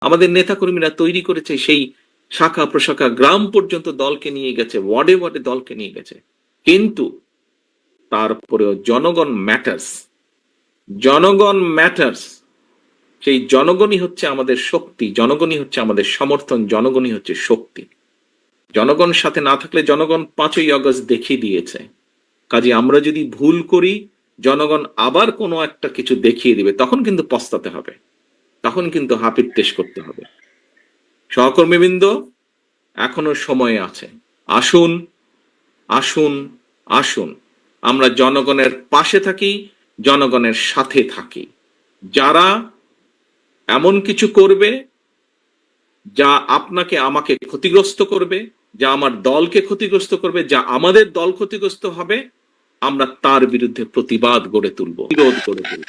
আমাদের নেতাকর্মীরা তৈরি করেছে সেই শাখা প্রশাখা, গ্রাম পর্যন্ত দলকে নিয়ে গেছে, ওয়ার্ডে ওয়ার্ডে দলকে নিয়ে গেছে। কিন্তু তারপরেও জনগণ ম্যাটার্স, জনগণ ম্যাটার্স। সেই জনগণই হচ্ছে আমাদের শক্তি, জনগণই হচ্ছে আমাদের সমর্থন, জনগণই হচ্ছে শক্তি। জনগণ সাথে না থাকলে, জনগণ 5ই আগস্ট দেখিয়ে দিয়েছে। কাজে আমরা যদি ভুল করি, জনগণ আবার কোনো একটা কিছু দেখিয়ে দিবে, তখন কিন্তু পস্তাতে হবে, তখন কিন্তু হাপির টেস করতে হবে। সহকর্মীবৃন্দ, এখনো সময় আছে। আসুন আসুন আসুন, আমরা জনগণের পাশে থাকি, জনগণের সাথে থাকি। যারা এমন কিছু করবে যা আপনাকে আমাকে ক্ষতিগ্রস্ত করবে, যা আমার দলকে ক্ষতিগ্রস্ত করবে, যা আমাদের দল ক্ষতিগ্রস্ত হবে, আমরা তার বিরুদ্ধে প্রতিবাদ গড়ে তুলব, বিরোধ গড়ে তুলব।